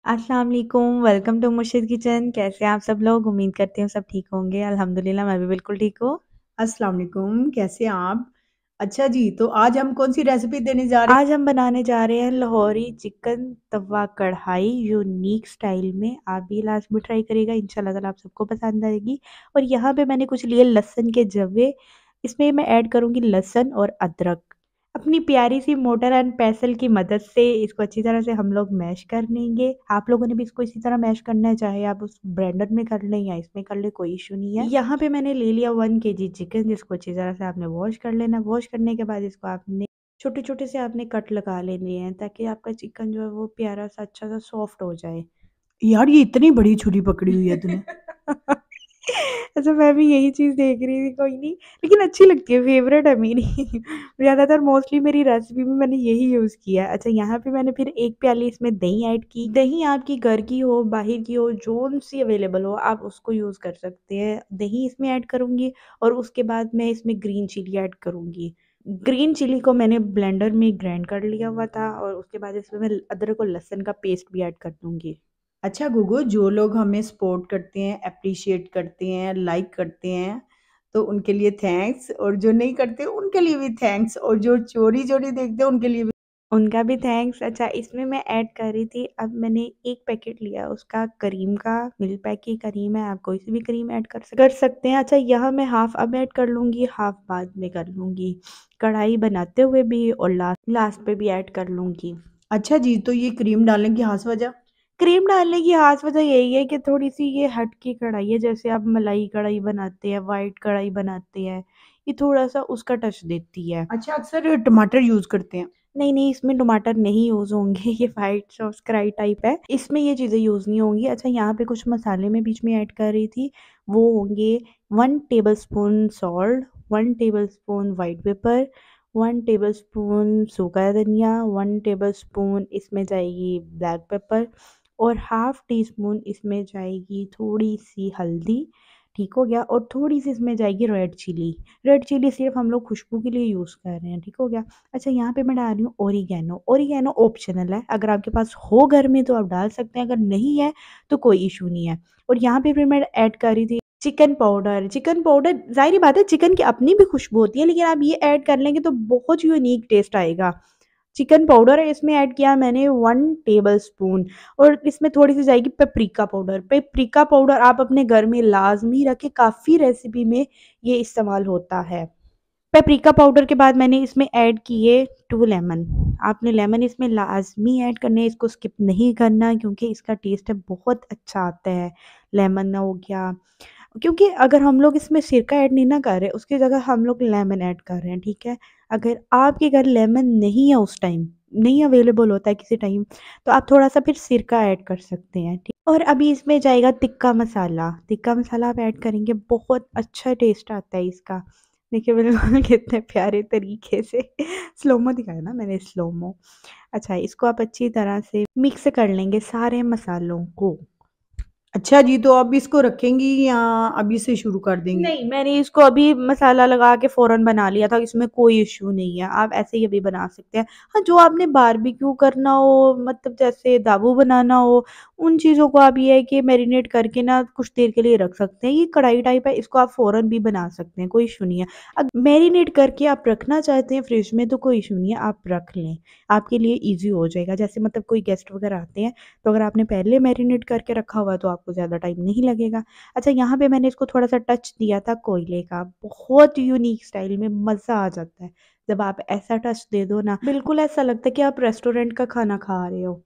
अस्सलाम वालेकुम, welcome to मुर्शिद किचन। कैसे हैं आप सब लोग? उम्मीद करती हूँ सब ठीक होंगे। अल्हम्दुलिल्लाह मैं भी बिल्कुल ठीक हूँ। अस्सलाम वालेकुम, कैसे हैं आप? अच्छा जी, तो आज हम कौन-सी रेसिपी देने जा रहे आज हम बनाने जा रहे हैं लाहौरी चिकन तवा कढ़ाई यूनिक स्टाइल में। आप भी लास्ट में ट्राई करिएगा, इंशाल्लाह ताला आप सबको पसंद आएगी। और यहाँ पे मैंने कुछ लिए लहसुन के जवे, इसमें मैं ऐड करूँगी लहसुन और अदरक। अपनी प्यारी सी मोटर एंड पेसल की मदद से इसको अच्छी तरह से हम लोग मैश कर लेंगे। आप लोगों ने भी इसको इसी तरह मैश करना है, चाहे आप उस ब्लेंडर में कर लें या इसमें कर लें, कोई इशू नहीं है। यहाँ पे मैंने ले लिया 1 केजी चिकन, जिसको अच्छी तरह से आपने वॉश कर लेना। वॉश करने के बाद इसको आपने छोटे-छोटे से आपने कट लगा लेने हैं, ताकि आपका चिकन जो है वो प्यारा सा अच्छा सा सॉफ्ट हो जाए। हैं? यार ये इतनी बड़ी छुरी पकड़ी हुई है तूने। अच्छा, मैं भी यही चीज़ देख रही थी, कोई नहीं, लेकिन अच्छी लगती है, फेवरेट है मेरी। ज़्यादातर मोस्टली मेरी रेसिपी में मैंने यही यूज़ किया है। अच्छा, यहाँ पे मैंने फिर 1 प्याली इसमें दही ऐड की। दही आपकी घर की हो, बाहर की हो, जौन-सी अवेलेबल हो आप उसको यूज़ कर सकते हैं। दही इसमें ऐड करूँगी और उसके बाद मैं इसमें ग्रीन चिली ऐड करूँगी। ग्रीन चिली को मैंने ब्लेंडर में ग्राइंड कर लिया हुआ था और उसके बाद इसमें मैं अदरक और लहसुन का पेस्ट भी ऐड कर दूँगी। अच्छा गुगु, जो लोग हमें सपोर्ट करते हैं, एप्रिशिएट करते हैं, लाइक करते हैं, तो उनके लिए थैंक्स और जो नहीं करते उनके लिए भी थैंक्स और जो चोरी-चोरी देखते हैं उनके लिए भी। उनका भी थैंक्स। अच्छा, इसमें मैं ऐड कर रही थी, अब मैंने 1 पैकेट लिया उसका करीम का, मिल्क पैक की करीम है, आप कोई सी भी करीम ऐड कर सकते हैं। अच्छा, यहाँ मैं हाफ़ अब ऐड कर लूँगी, हाफ़ बाद में कर लूँगी। कढ़ाई बनाते हुए भी और लास्ट लास्ट पे भी ऐड कर लूँगी। अच्छा जी, तो ये क्रीम डालने की ख़ास वजह? क्रीम डालने की ख़ास वजह यही है कि थोड़ी-सी ये हटके कढ़ाई है, जैसे आप मलाई कढ़ाई बनाते हैं, व्हाइट कढ़ाई बनाते हैं, ये थोड़ा-सा उसका टच देती है। अच्छा, अक्सर टमाटर यूज़ करते हैं। नहीं, नहीं, इसमें टमाटर नहीं यूज़ होंगे, ये व्हाइट सॉस कढ़ाई टाइप है, इसमें ये चीज़ें यूज़ नहीं होंगी। अच्छा, यहाँ पे कुछ मसाले मैं बीच में ऐड कर रही थी, वो होंगे 1 tablespoon salt, 1 tablespoon white paper, 1 tablespoon सूखा धनिया, 1 टेबलस्पून इसमें जाएगी ब्लैक पेपर और हाफ़ टी स्पून इसमें जाएगी थोड़ी-सी हल्दी, ठीक हो गया? और थोड़ी-सी इसमें जाएगी रेड चिली सिर्फ़ हम लोग खुशबू के लिए यूज़ कर रहे हैं, ठीक हो गया? अच्छा, यहाँ पे मैं डाल रही हूँ ओरिगैनो। ओरिगैनो ऑप्शनल है, अगर आपके पास हो घर में तो आप डाल सकते हैं, अगर नहीं है तो कोई इश्यू नहीं है। और यहाँ पे फिर मैं ऐड कर रही थी चिकन पाउडर। चिकन पाउडर ज़ाहिर-सी बात है, चिकन की अपनी भी खुशबू होती है, लेकिन आप ये ऐड कर लेंगे तो बहुत यूनिक टेस्ट आएगा। चिकन पाउडर है, इसमें ऐड किया मैंने 1 टेबलस्पून और इसमें थोड़ी-सी जाएगी पेपरिका पाउडर। पेपरिका पाउडर आप अपने घर में लाज़मी रखें, काफ़ी रेसिपी में ये इस्तेमाल होता है। पेपरिका पाउडर के बाद मैंने इसमें ऐड किए 2 लेमन। आपने लेमन इसमें लाज़मी ऐड करने हैं, इसको स्किप नहीं करना, क्योंकि इसका टेस्ट है बहुत अच्छा आता है। लेमन हो गया, क्योंकि अगर हम लोग इसमें सिरका ऐड नहीं ना कर रहे, उसकी जगह हम लोग लेमन ऐड कर रहे हैं, ठीक है? अगर आपके घर लेमन नहीं है उस टाइम, नहीं अवेलेबल होता है किसी टाइम, तो आप थोड़ा-सा फिर सिरका ऐड कर सकते हैं, ठीक। और अभी इसमें जाएगा तिक्का मसाला। तिक्का मसाला आप ऐड करेंगे, बहुत अच्छा टेस्ट आता है इसका। देखिए बिल्कुल कितने प्यारे तरीके से स्लो-mo दिखाया ना मैंने, स्लो-mo। अच्छा, इसको आप अच्छी तरह से मिक्स कर लेंगे सारे मसालों को। अच्छा जी, तो अब इसको रखेंगी या अभी से शुरू कर देंगी? नहीं, मैंने इसको अभी मसाला लगा के फ़ौरन बना लिया था, इसमें कोई इश्यू नहीं है, आप ऐसे ही अभी बना सकते हैं। हाँ, जो आपने बारबेक्यू करना हो, मतलब जैसे दाबू बनाना हो, उन चीज़ों को आप ये है कि मैरिनेट करके ना कुछ देर के लिए रख सकते हैं। ये कढ़ाई टाइप है, इसको आप फ़ौरन भी बना सकते हैं, कोई इश्यू नहीं है। मैरिनेट करके आप रखना चाहते हैं फ्रिज में तो कोई इश्यू नहीं है, आप रख लें, आपके लिए ईज़ी हो जाएगा। जैसे मतलब कोई गेस्ट वगैरह आते हैं, तो अगर आपने पहले मैरिनेट करके रखा हुआ है, तो आपको ज़्यादा टाइम नहीं लगेगा। अच्छा, यहाँ पे मैंने इसको थोड़ा-सा टच दिया था कोयले का, बहुत यूनिक स्टाइल में मज़ा आ जाता है। जब आप ऐसा टच दे दो ना, बिल्कुल ऐसा लगता है कि आप रेस्टोरेंट का खाना खा रहे हो।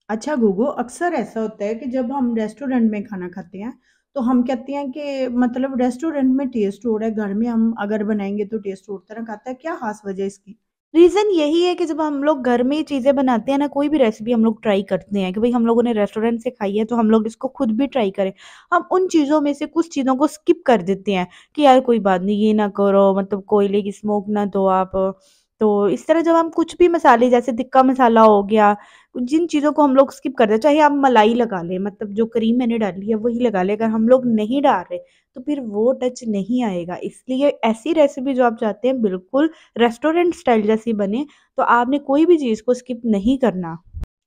अच्छा गुगु, अक्सर ऐसा होता है कि जब हम रेस्टोरेंट में खाना खाते हैं, तो हम कहते हैं कि मतलब रेस्टोरेंट में टेस्ट हो रहा है, घर में हम अगर बनाएँगे तो टेस्ट और तरह का आता है, क्या ख़ास वजह है इसकी? रीज़न यही है कि जब हम लोग घर में चीज़ें बनाते हैं ना, कोई भी रेसिपी हम लोग ट्राई करते हैं कि भई हम लोगों ने रेस्टोरेंट से खाई है, तो हम लोग इसको खुद भी ट्राई करें। हम उन चीज़ों में से कुछ चीज़ों को स्किप कर देते हैं कि यार कोई बात नहीं, ये ना करो, मतलब कोयले की स्मोक ना दो आप। तो इस तरह जब हम कुछ भी मसाले, जैसे टिक्का मसाला हो गया, जिन चीज़ों को हम लोग स्किप कर दें, चाहे आप मलाई लगा लें, मतलब जो क्रीम मैंने डाली है वही लगा लें, अगर हम लोग नहीं डाल रहे, तो फिर वो टच नहीं आएगा। इसलिए ऐसी रेसिपी जो आप चाहते हैं बिल्कुल रेस्टोरेंट स्टाइल जैसी बने, तो आपने कोई भी चीज़ को स्किप नहीं करना।